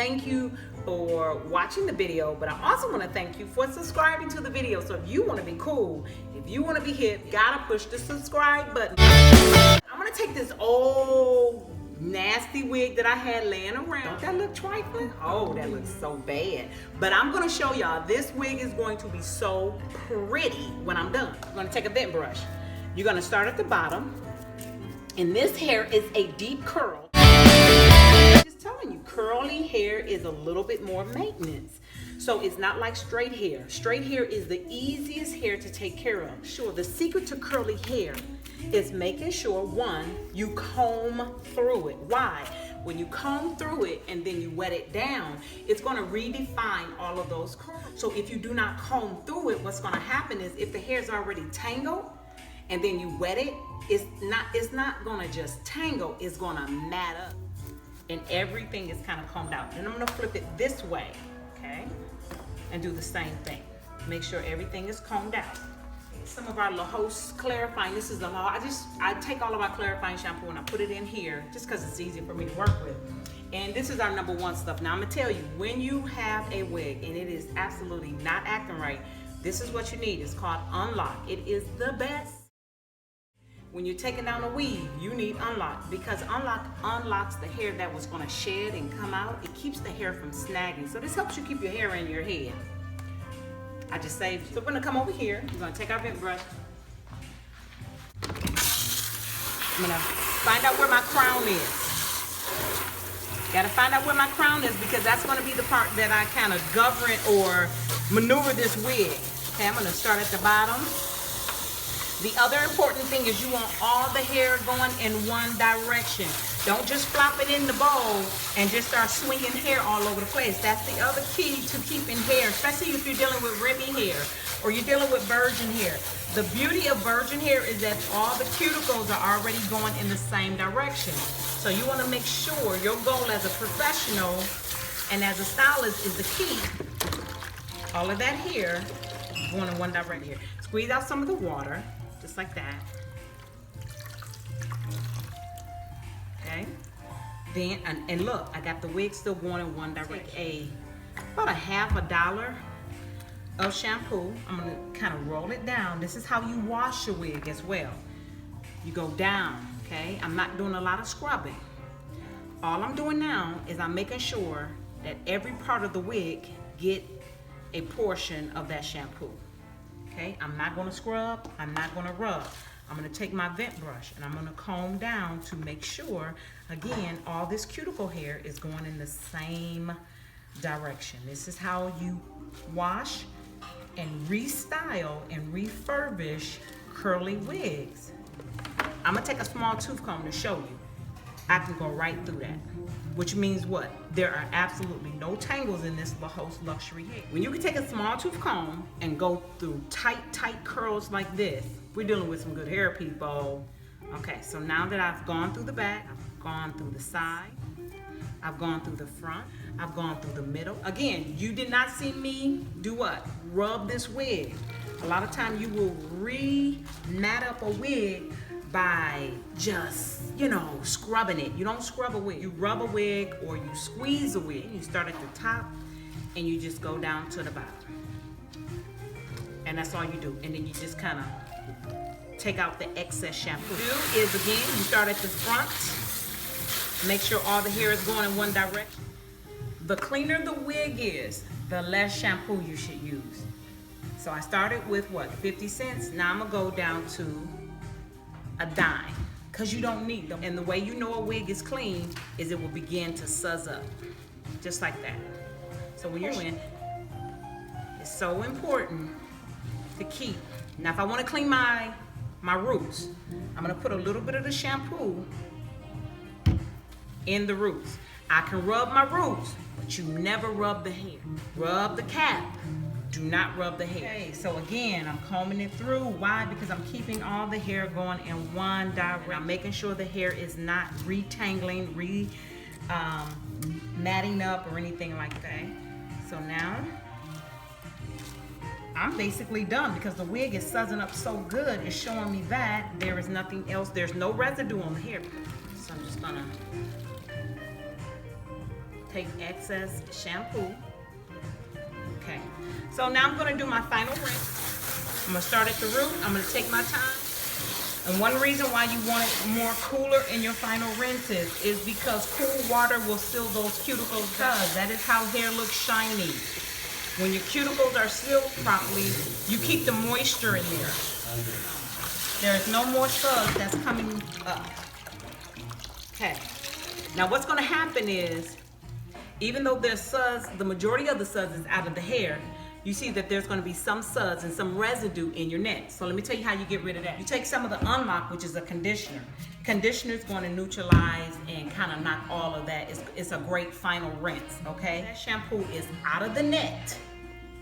thank you for watching the video, but I also want to thank you for subscribing to the video. So if you want to be cool, if you want to be hip, gotta push the subscribe button. I'm gonna take this old nasty wig that I had laying around. Don't that look trifling? Oh, that looks so bad. But I'm gonna show y'all, this wig is going to be so pretty when I'm done. I'm gonna take a bent brush. You're gonna start at the bottom, and this hair is a deep curl. I'm just telling you, curly hair is a little bit more maintenance. So it's not like straight hair. Straight hair is the easiest hair to take care of. Sure, the secret to curly hair is making sure, one, you comb through it. Why? When you comb through it and then you wet it down, it's going to redefine all of those curls. So if you do not comb through it, what's going to happen is if the hair is already tangled and then you wet it, it's not going to just tangle, it's going to mat up and everything is kind of combed out. Then I'm going to flip it this way, okay, and do the same thing. Make sure everything is combed out. Some of our Le'Host clarifying, this is a lot. I take all of my clarifying shampoo and I put it in here just because it's easier for me to work with. And this is our #1 stuff. Now I'm gonna tell you, when you have a wig and it is absolutely not acting right, this is what you need. It's called Unlock. It is the best. When you're taking down a weave, you need Unlock, because Unlock unlocks the hair that was gonna shed and come out. It keeps the hair from snagging. So this helps you keep your hair in your head. I just saved you. So we're gonna come over here. We're gonna take our bent brush. I'm gonna find out where my crown is. Gotta find out where my crown is, because that's gonna be the part that I kind of govern or maneuver this wig. Okay, I'm gonna start at the bottom. The other important thing is you want all the hair going in one direction. Don't just flop it in the bowl and just start swinging hair all over the place. That's the other key to keeping hair, especially if you're dealing with ribby hair or you're dealing with virgin hair. The beauty of virgin hair is that all the cuticles are already going in the same direction. So you want to make sure your goal as a professional and as a stylist is to keep all of that hair going in one direction here. Squeeze out some of the water, just like that. Okay. Then, and look, I got the wig still going in one direction. About a $1/2 of shampoo. I'm gonna kind of roll it down. This is how you wash your wig as well. You go down, okay? I'm not doing a lot of scrubbing. All I'm doing now is I'm making sure that every part of the wig get a portion of that shampoo. Okay, I'm not gonna scrub, I'm not gonna rub. I'm gonna take my vent brush and I'm gonna comb down to make sure, again, all this cuticle hair is going in the same direction. This is how you wash and restyle and refurbish curly wigs. I'm gonna take a small tooth comb to show you. I can go right through that. Which means what? There are absolutely no tangles in this Le'Host luxury hair. When you can take a small tooth comb and go through tight curls like this, we're dealing with some good hair, people. Okay, so now that I've gone through the back, I've gone through the side, I've gone through the front, I've gone through the middle. Again, you did not see me do what? Rub this wig. A lot of time you will re-mat up a wig by just, you know, scrubbing it. You don't scrub a wig. You rub a wig or you squeeze a wig. You start at the top and you just go down to the bottom. And that's all you do. And then you just kind of take out the excess shampoo. Do is, again, you start at the front. Make sure all the hair is going in one direction. The cleaner the wig is, the less shampoo you should use. So I started with what, 50 cents? Now I'm gonna go down to a dime, because you don't need them. And the way you know a wig is clean is it will begin to suzz up, just like that. So when you're in, it's so important to keep. Now if I want to clean my roots, I'm gonna put a little bit of the shampoo in the roots. I can rub my roots, but you never rub the hair. Rub the cap. Do not rub the hair. Okay, so again, I'm combing it through. Why? Because I'm keeping all the hair going in one direction. I'm making sure the hair is not retangling, matting up or anything like that. So now, I'm basically done because the wig is suzzing up so good. It's showing me that there is nothing else. There's no residue on the hair. So I'm just gonna take excess shampoo. Okay, so now I'm gonna do my final rinse. I'm gonna start at the root. I'm gonna take my time. And one reason why you want it more cooler in your final rinses is because cool water will seal those cuticles because that is how hair looks shiny. When your cuticles are sealed properly, you keep the moisture in there. There is no more suds that's coming up. Okay. Now what's gonna happen is, even though there's suds, the majority of the suds is out of the hair, you see that there's gonna be some suds and some residue in your net. So let me tell you how you get rid of that. You take some of the Unlock, which is a conditioner. Conditioner is going to neutralize and kind of knock all of that. It's a great final rinse, okay? That shampoo is out of the net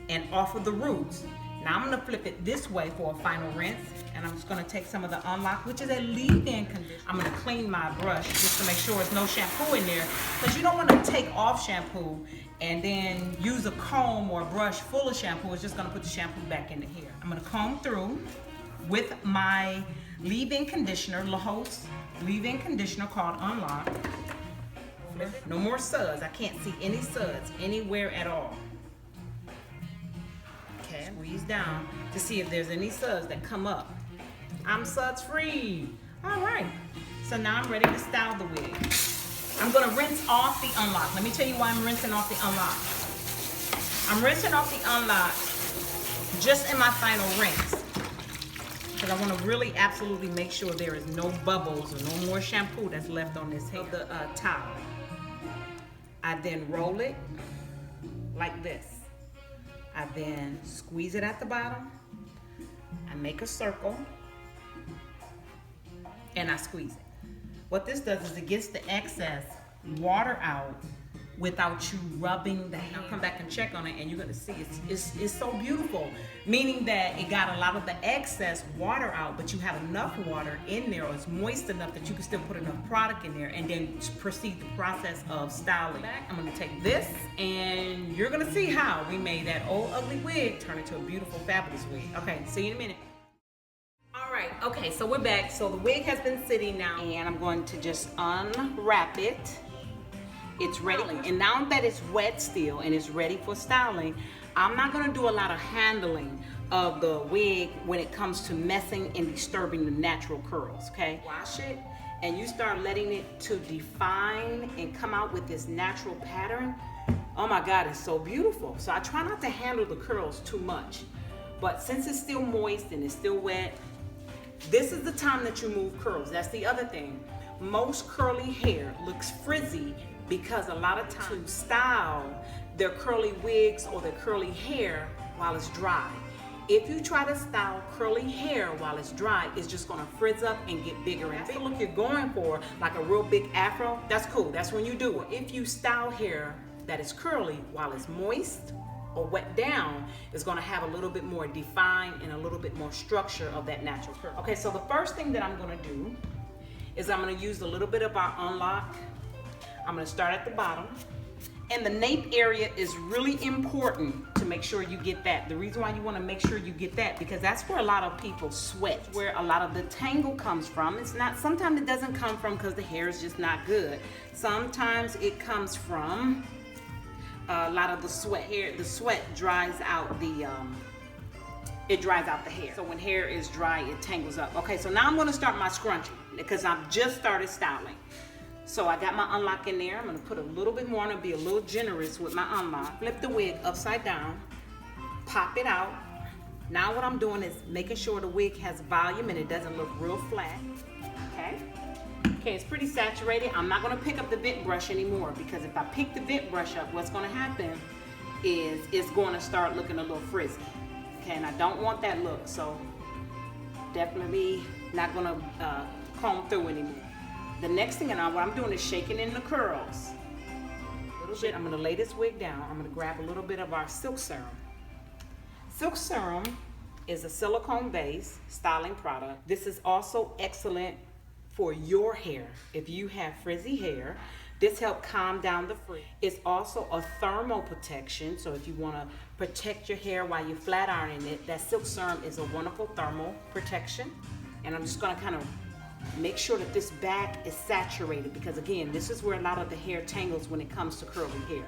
and off of the roots. Now I'm gonna flip it this way for a final rinse, and I'm just gonna take some of the Unlock, which is a leave-in conditioner. I'm gonna clean my brush just to make sure there's no shampoo in there, because you don't wanna take off shampoo and then use a comb or a brush full of shampoo. It's just gonna put the shampoo back in the hair. I'm gonna comb through with my leave-in conditioner, Le'Host leave-in conditioner called Unlock. No more suds. I can't see any suds anywhere at all. Okay, squeeze down to see if there's any suds that come up. I'm suds free. All right, so now I'm ready to style the wig. I'm gonna rinse off the Unlock. Let me tell you why I'm rinsing off the Unlock. I'm rinsing off the Unlock just in my final rinse, because I wanna really absolutely make sure there is no bubbles or no more shampoo that's left on this hair. The towel. I then roll it like this. I then squeeze it at the bottom. I make a circle and I squeeze it. What this does is it gets the excess water out without you rubbing the hair. I'll come back and check on it, and you're gonna see it's so beautiful. Meaning that it got a lot of the excess water out, but you have enough water in there, or it's moist enough that you can still put enough product in there, and then proceed the process of styling. I'm gonna take this, and you're gonna see how we made that old ugly wig turn into a beautiful, fabulous wig. Okay, see you in a minute. Alright, okay, so we're back. So the wig has been sitting now, and I'm going to just unwrap it. It's ready, and now that it's wet still and it's ready for styling, I'm not going to do a lot of handling of the wig when it comes to messing and disturbing the natural curls, okay? Wash it, and you start letting it to define and come out with this natural pattern. Oh my God, it's so beautiful. So I try not to handle the curls too much, but since it's still moist and it's still wet, this is the time that you move curls. That's the other thing. Most curly hair looks frizzy because a lot of times to style their curly wigs or their curly hair while it's dry. If you try to style curly hair while it's dry, it's just gonna frizz up and get bigger and bigger. The look you're going for, like a real big afro, that's cool, that's when you do it. If you style hair that is curly while it's moist or wet down, it's gonna have a little bit more define and a little bit more structure of that natural curl. Okay, so the first thing that I'm gonna do is I'm gonna use a little bit of our Unlock. I'm gonna start at the bottom. And the nape area is really important to make sure you get that. The reason why you wanna make sure you get that, because that's where a lot of people sweat, where a lot of the tangle comes from. It's not, sometimes it doesn't come from because the hair is just not good. Sometimes it comes from a lot of the sweat. The sweat dries out the, it dries out the hair. So when hair is dry, it tangles up. Okay, so now I'm gonna start my scrunchie because I've just started styling. So I got my Unlock in there. I'm gonna put a little bit more, I'm gonna be a little generous with my Unlock. Flip the wig upside down, pop it out. Now what I'm doing is making sure the wig has volume and it doesn't look real flat, okay? Okay, it's pretty saturated. I'm not gonna pick up the vent brush anymore, because if I pick the vent brush up, what's gonna happen is it's gonna start looking a little frizzy. Okay, and I don't want that look, so definitely not gonna comb through anymore. The next thing what I'm doing is shaking in the curls. A little bit, I'm gonna lay this wig down. I'm gonna grab a little bit of our Silk Serum. Silk Serum is a silicone-based styling product. This is also excellent for your hair. If you have frizzy hair, this helps calm down the frizz. It's also a thermal protection, so if you wanna protect your hair while you're flat ironing it, that Silk Serum is a wonderful thermal protection. And I'm just gonna kind of Make sure that this back is saturated, because again, this is where a lot of the hair tangles when it comes to curly hair.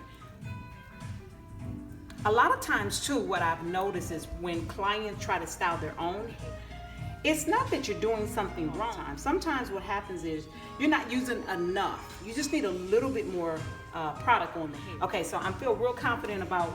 A lot of times too, what I've noticed is when clients try to style their own hair, it's not that you're doing something wrong. Sometimes what happens is you're not using enough. You just need a little bit more product on the hair. Okay, so I feel real confident about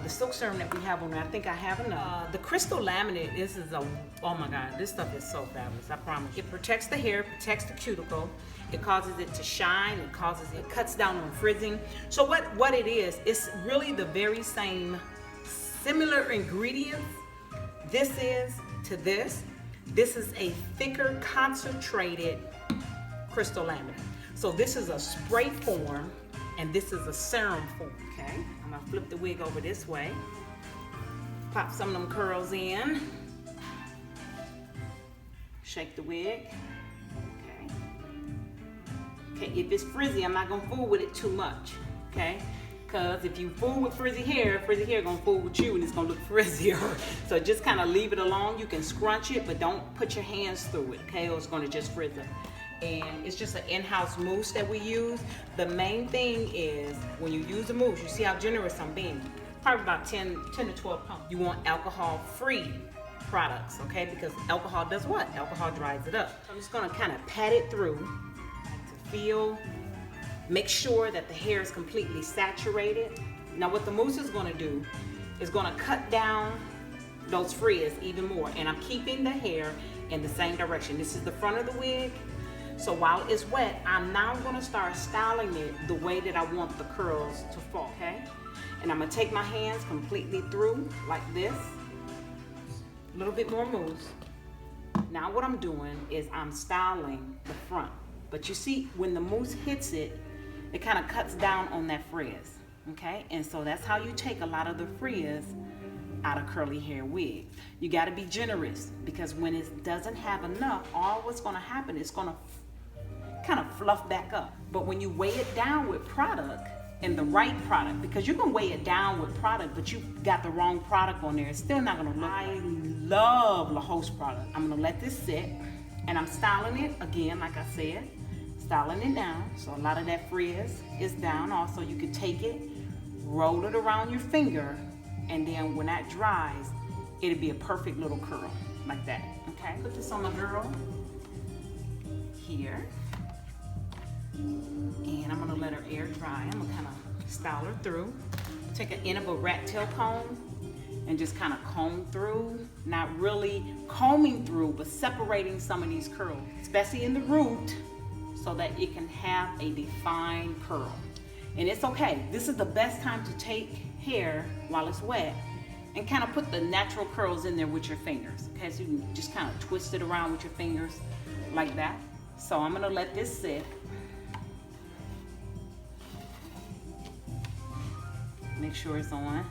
the silk serum that we have on there. I think I have enough. The crystal laminate, this is oh my God, this stuff is so fabulous, I promise. It protects the hair, protects the cuticle. It causes it to shine, it cuts down on frizzing. So what it is, it's really the very same similar ingredients this is to this. This is a thicker, concentrated crystal laminate. So this is a spray form, and this is a serum form, okay? I'm gonna flip the wig over this way. Pop some of them curls in. Shake the wig, okay? Okay, if it's frizzy, I'm not gonna fool with it too much, okay? Because if you fool with frizzy hair gonna fool with you and it's gonna look frizzier. So just kind of leave it alone. You can scrunch it, but don't put your hands through it, okay? Or it's gonna just frizz it. And it's just an in-house mousse that we use. The main thing is when you use a mousse, you see how generous I'm being. Probably about 10 to 12 pumps. You want alcohol-free products, okay? Because alcohol does what? Alcohol dries it up. So I'm just gonna kind of pat it through to feel. Make sure that the hair is completely saturated. Now what the mousse is gonna do is gonna cut down those frizz even more. And I'm keeping the hair in the same direction. This is the front of the wig. So while it's wet, I'm now gonna start styling it the way that I want the curls to fall, okay? And I'm gonna take my hands completely through like this. A little bit more mousse. Now what I'm doing is I'm styling the front. But you see, when the mousse hits it, it kind of cuts down on that frizz, okay? And so that's how you take a lot of the frizz out of curly hair wigs. You gotta be generous, because when it doesn't have enough, all what's gonna happen is gonna kind of fluff back up. But when you weigh it down with product, and the right product, because you can weigh it down with product, but you got the wrong product on there, it's still not gonna look. I love Le'Host product. I'm gonna let this sit, and I'm styling it again, like I said. Styling it down, so a lot of that frizz is down. Also, you could take it, roll it around your finger, and then when that dries, it'll be a perfect little curl, like that, okay? Put this on my girl, here, and I'm gonna let her air dry. I'm gonna kind of style her through. Take an end of a rat tail comb, and just kind of comb through, not really combing through, but separating some of these curls, especially in the root, so that it can have a defined curl. And it's okay. This is the best time to take hair while it's wet and kind of put the natural curls in there with your fingers. Okay, so you can just kind of twist it around with your fingers like that. So I'm gonna let this sit. Make sure it's on.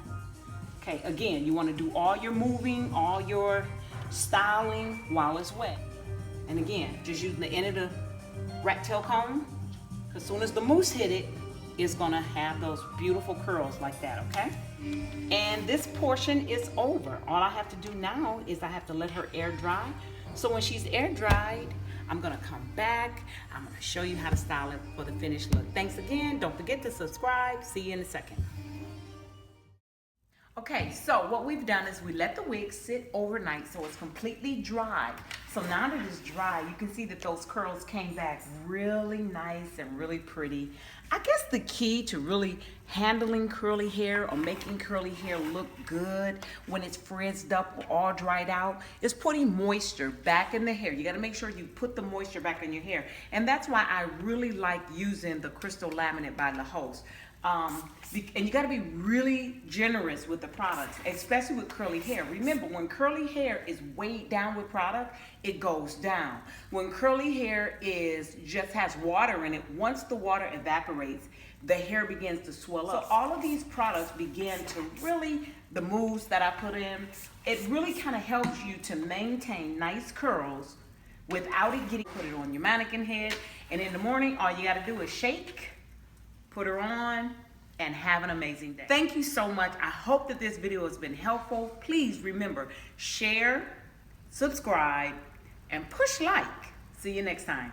Okay, again, you wanna do all your moving, all your styling while it's wet. And again, just using the end of the rat tail comb. As soon as the mousse hit it, it's gonna have those beautiful curls like that, okay? And this portion is over. All I have to do now is I have to let her air dry. So when she's air dried, I'm gonna come back. I'm gonna show you how to style it for the finished look. Thanks again. Don't forget to subscribe. See you in a second. Okay, so what we've done is we let the wig sit overnight so it's completely dry. So now that it's dry, you can see that those curls came back really nice and really pretty. I guess the key to really handling curly hair or making curly hair look good when it's frizzed up or all dried out is putting moisture back in the hair. You gotta make sure you put the moisture back in your hair. And that's why I really like using the Crystal Laminate by Le'Host. And you got to be really generous with the products, especially with curly hair. Remember, when curly hair is weighed down with product, it goes down. When curly hair just has water in it, once the water evaporates, the hair begins to swell up. So all of these products begin to really, the moves that I put in, it really kind of helps you to maintain nice curls without it getting, put it on your mannequin head. And in the morning, all you got to do is shake, put her on, and have an amazing day. Thank you so much. I hope that this video has been helpful. Please remember, share, subscribe, and push like. See you next time.